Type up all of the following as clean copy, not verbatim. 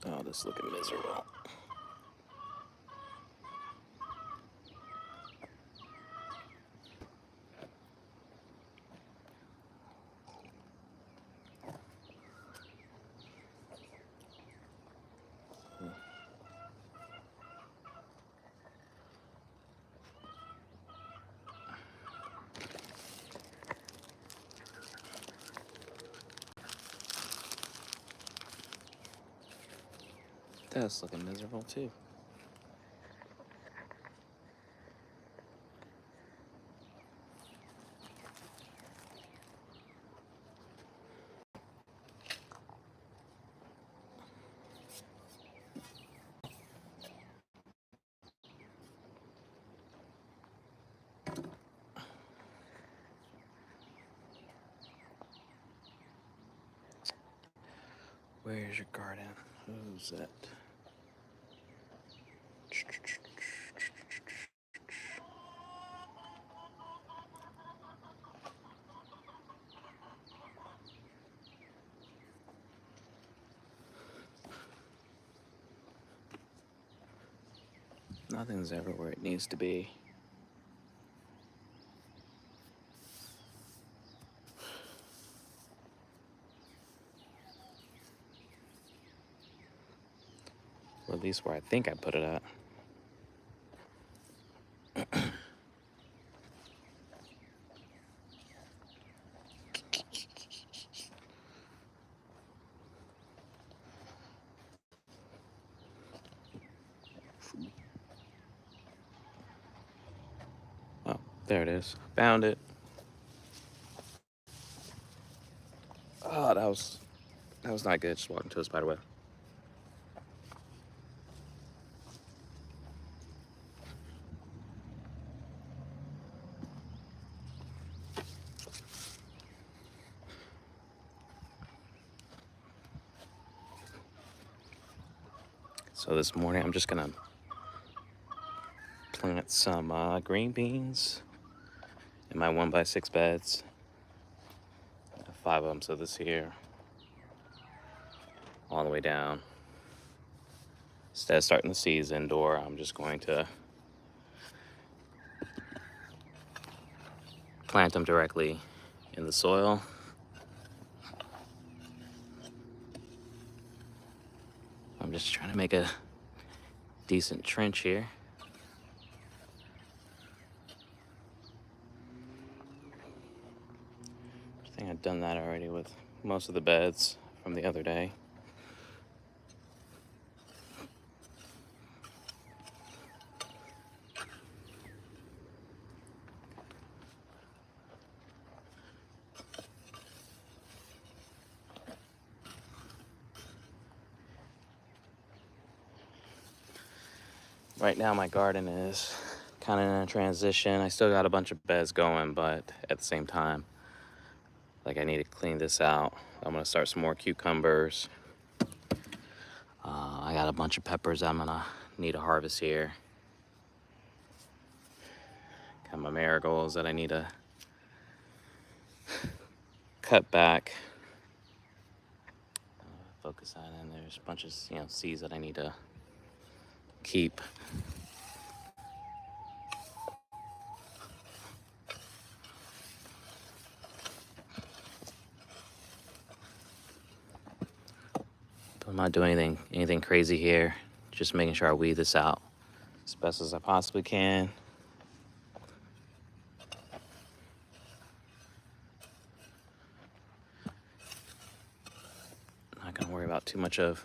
Oh, this is looking miserable. That's looking miserable too. Where's your garden? Who's that? Nothing's ever where it needs to be. Or at least where I think I put it at. Oh, there it is. Found it. Oh, that was not good. Just walked into a spider web. So this morning I'm just gonna plant some green beans in my 1x6 beds. I have 5 of them, so this here, all the way down. Instead of starting the seeds indoor, I'm just going to plant them directly in the soil. I'm just trying to make a decent trench here. I think I've done that already with most of the beds from the other day. Right now my garden is kind of in a transition. I still got a bunch of beds going, but at the same time, like, I need to clean this out. I'm gonna start some more cucumbers. I got a bunch of peppers I'm gonna need to harvest here. Got my marigolds that I need to cut back. Focus on, and there's a bunch of seeds that I need to keep. I'm not doing anything crazy here. Just making sure I weed this out as best as I possibly can. Not gonna worry about too much of.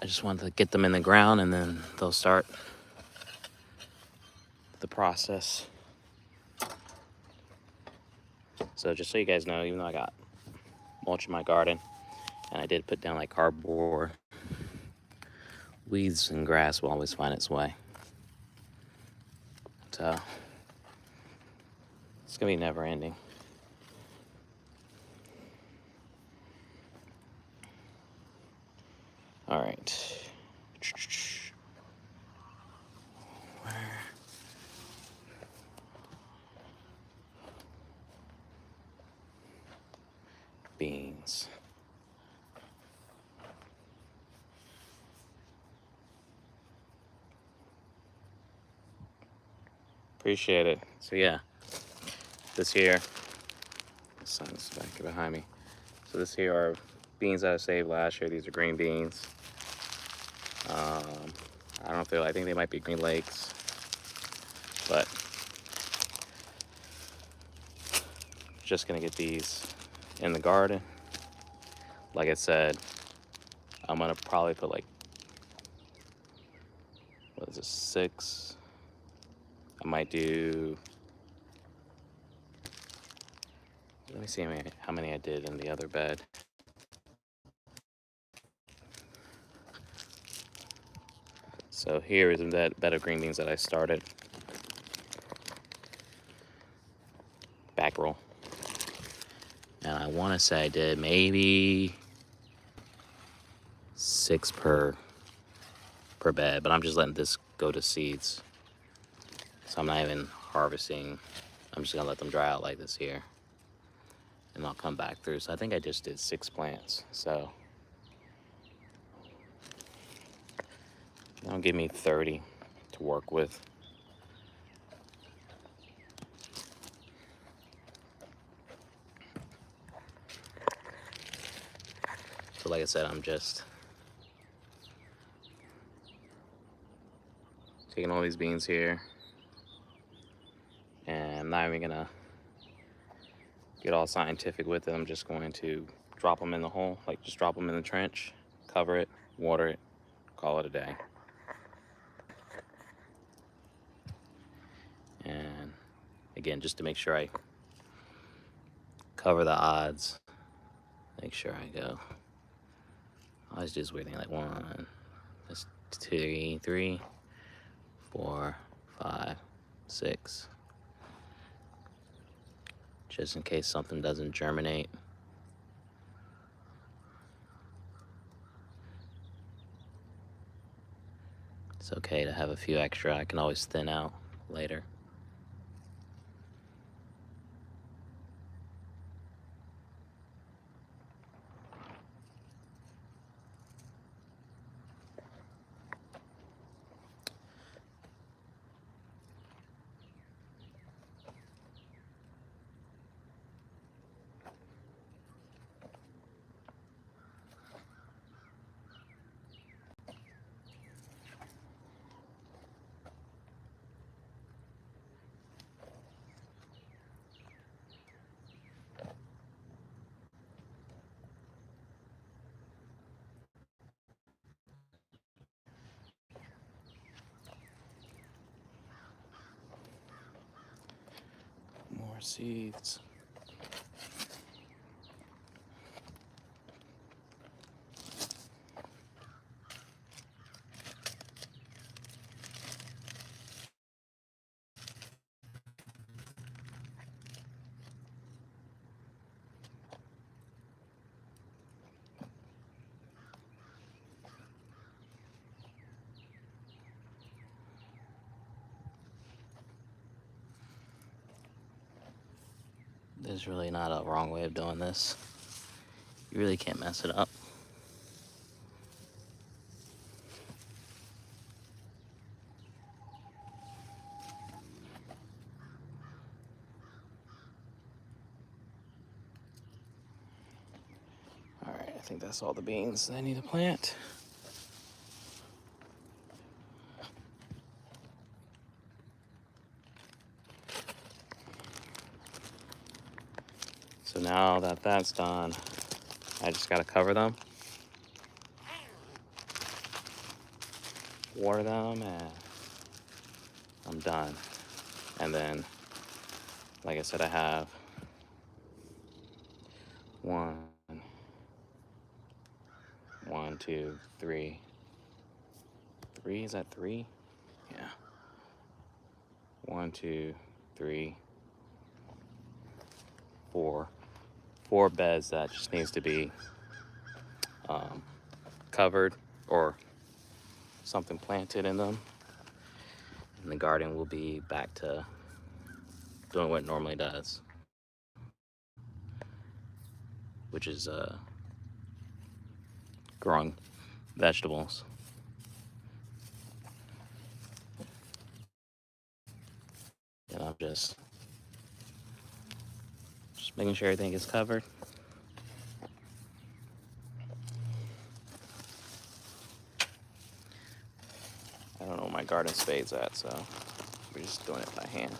I just wanted to get them in the ground, and then they'll start the process. So just so you guys know, even though I got mulch in my garden, and I did put down like cardboard, weeds and grass will always find its way. So it's gonna be never ending. All right. Beans. plants. Appreciate it. So yeah, this here, the sun's back behind me. So this here are beans that I saved last year. These are green beans. I don't know if they're, I think they might be Green Lakes, but just gonna get these in the garden. Like I said, I'm gonna probably put like, what is this, 6? I might do, let me see how many I did in the other bed. So here is that bed of green beans that I started. Back roll. And I want to say I did maybe 6 per bed, but I'm just letting this go to seeds. So I'm not even harvesting. I'm just gonna let them dry out like this here. And I'll come back through. So I think I just did 6 plants. So that'll give me 30 to work with. So like I said, I'm just taking all these beans here. And I'm not even gonna get all scientific with it. I'm just going to drop them in the hole, like just drop them in the trench, cover it, water it, call it a day. And again, just to make sure I cover the odds, make sure I go. I always do this weird thing, like 1, that's 2, 3, 4, 5, 6. Just in case something doesn't germinate. It's okay to have a few extra. I can always thin out later. More seeds. There's really not a wrong way of doing this. You really can't mess it up. All right, I think that's all the beans that I need to plant. So now that that's done, I just gotta cover them, water them, and I'm done. And then, like I said, I have 1, 2, 3. 3, is that 3? Yeah. 1, 2, 3, 4. 4 beds that just needs to be covered or something planted in them. And the garden will be back to doing what it normally does. which is growing vegetables. And I'm just making sure everything is covered. I don't know where my garden spade's at, so we're just doing it by hand.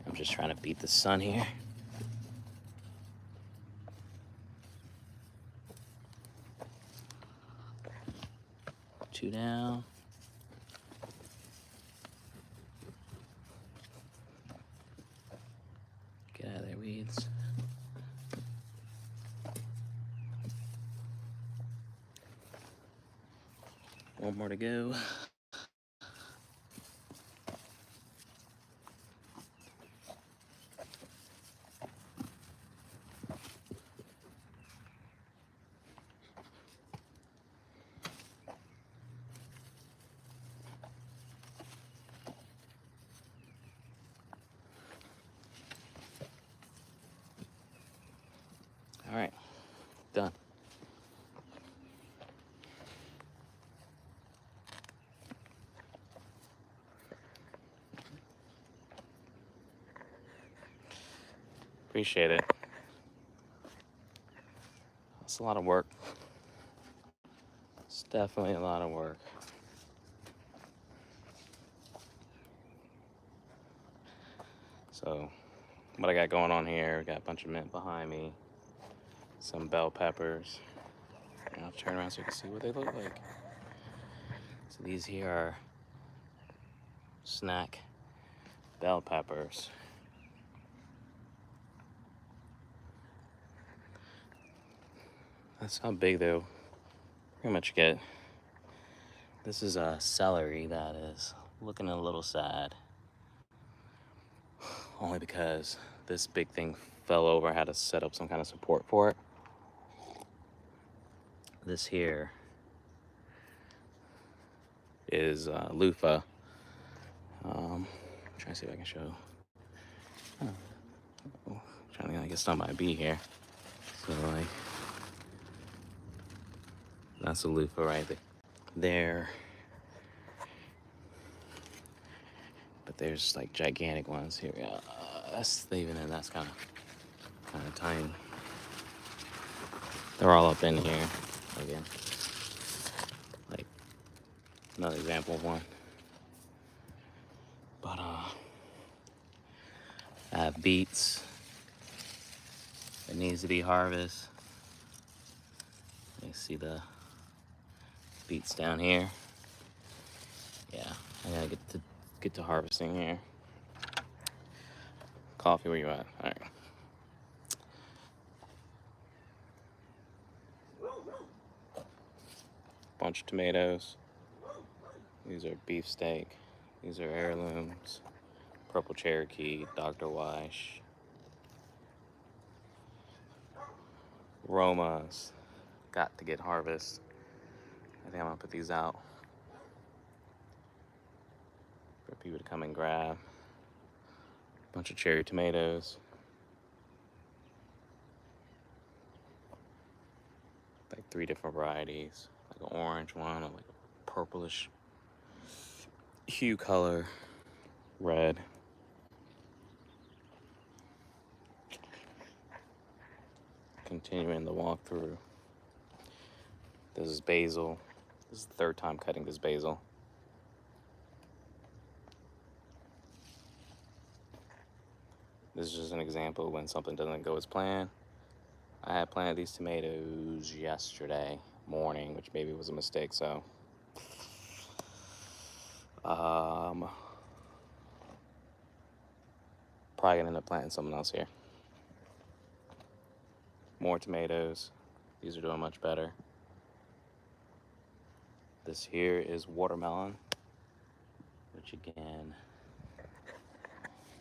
I'm just trying to beat the sun here. Two down. Get out of there, weeds. One more to go. All right, done. Appreciate it. It's a lot of work. It's definitely a lot of work. So, what I got going on here, we got a bunch of mint behind me, some bell peppers. And I'll turn around so you can see what they look like. So these here are snack bell peppers. That's how big they'll pretty much get. This is a celery that is looking a little sad. Only because this big thing fell over. I had to set up some kind of support for it. This here is loofah. Trying to see if I can show. Trying to get stung by a bee here. So like, that's a loofah right there. But there's like gigantic ones here. That's even and that's kind of tiny. They're all up in here again. Like another example of one. But I have beets that needs to be harvested. You see the beets down here. Yeah, I gotta get to harvesting here. Coffee, where you at? All right. Bunch of tomatoes. These are beefsteak. These are heirlooms. Purple Cherokee, Dr. Weish. Romas. Got to get harvest. I think I'm gonna put these out for people to come and grab. Bunch of cherry tomatoes. Like 3 different varieties. Like an orange one, like a purplish hue color, red. Continuing the walkthrough. This is basil. This is the 3rd time cutting this basil. This is just an example when something doesn't go as planned. I had planted these tomatoes yesterday morning, which maybe was a mistake, so probably gonna end up planting something else here. More tomatoes. These are doing much better. This here is watermelon, which again,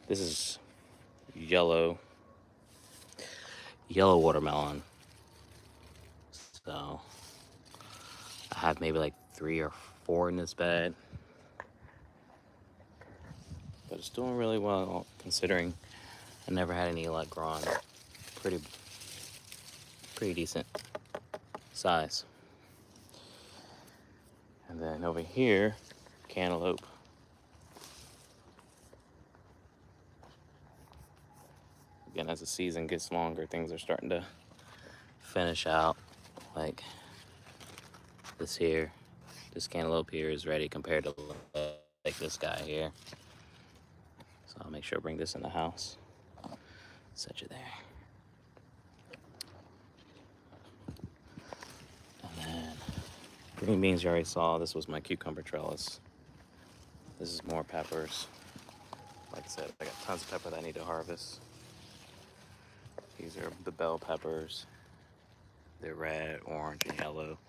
this is yellow watermelon. So I have maybe like 3 or 4 in this bed, but it's doing really well considering I never had any luck growing. Pretty decent size. And then over here, cantaloupe. Again, as the season gets longer, things are starting to finish out. Like this cantaloupe here is ready compared to like this guy here. So I'll make sure to bring this in the house. Set you there. And then green beans you already saw. This was my cucumber trellis. This is more peppers. Like I said, I got tons of pepper that I need to harvest. These are the bell peppers. They're red, orange, and yellow.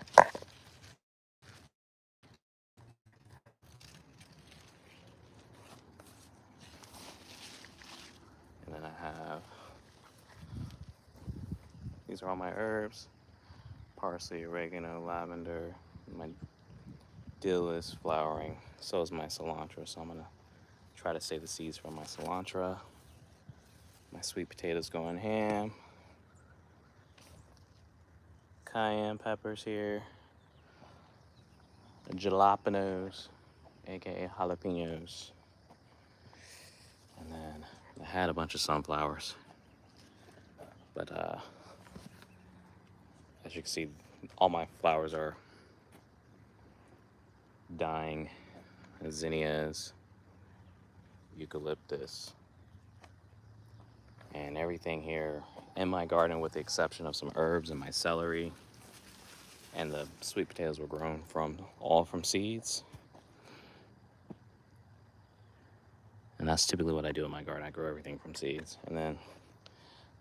And then I have, these are all my herbs. Parsley, oregano, lavender. My dill is flowering. So is my cilantro. So I'm gonna try to save the seeds from my cilantro. My sweet potatoes going ham. Cayenne peppers here. Jalapenos, aka jalapenos. And then I had a bunch of sunflowers. But as you can see, all my flowers are dying. Zinnias, eucalyptus, and everything here in my garden, with the exception of some herbs and my celery, and the sweet potatoes were grown all from seeds. And that's typically what I do in my garden. I grow everything from seeds. And then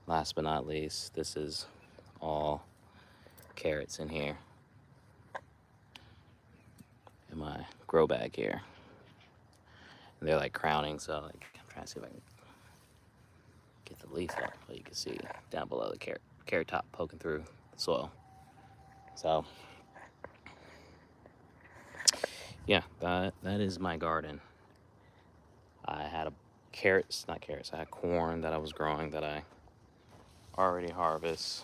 last but not least, this is all carrots in here in my grow bag here. And they're like crowning, so like I'm trying to see if I can get the leaf up, but you can see down below the carrot top poking through the soil. So yeah, that is my garden. I had I had corn that I was growing that I already harvest.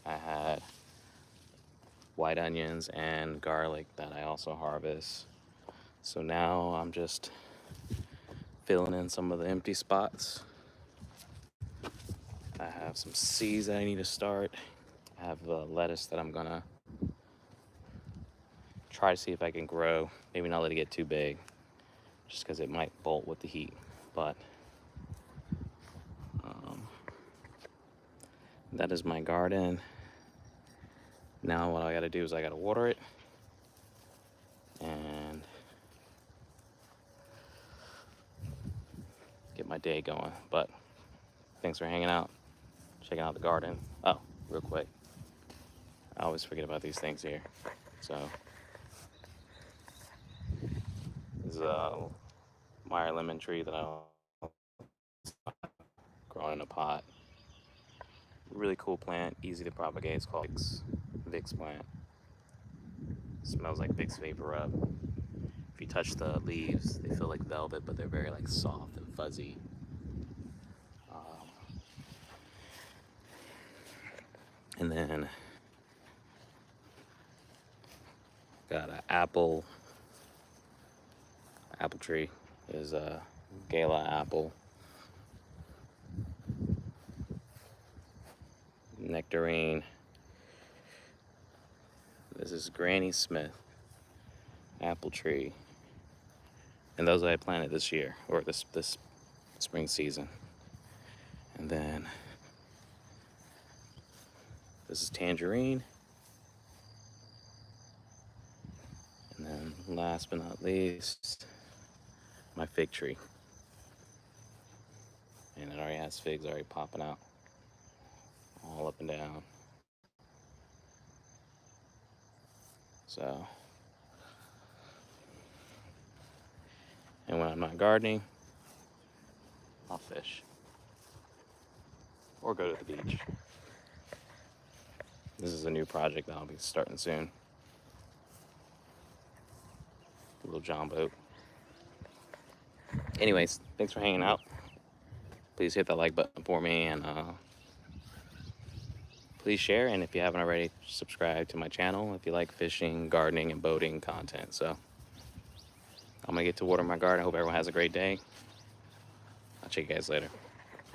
I had white onions and garlic that I also harvest. So now I'm just filling in some of the empty spots. I have some seeds that I need to start. I have the lettuce that I'm gonna try to see if I can grow. Maybe not let it get too big, just because it might bolt with the heat. But that is my garden. Now what I gotta do is I gotta water it and get my day going. But thanks for hanging out, checking out the garden. Oh, real quick, I always forget about these things here. So this is a Meyer lemon tree that I'll grow in a pot. Really cool plant, easy to propagate. It's called Vicks plant. Smells like Vicks Vapor Rub. If you touch the leaves, they feel like velvet, but they're very like soft and fuzzy. And then got an apple tree. Is a Gala apple. Nectarine. This is Granny Smith apple tree. And those I planted this year, or this spring season. And then this is tangerine. And then last but not least, my fig tree. And it already has figs already popping out all up and down. So, and when I'm not gardening, I'll fish or go to the beach. This is a new project that I'll be starting soon. little John boat. Anyways, thanks for hanging out. Please hit that like button for me, and please share. And if you haven't already, subscribe to my channel if you like fishing, gardening, and boating content. So I'm gonna get to water my garden. I hope everyone has a great day. I'll check you guys later.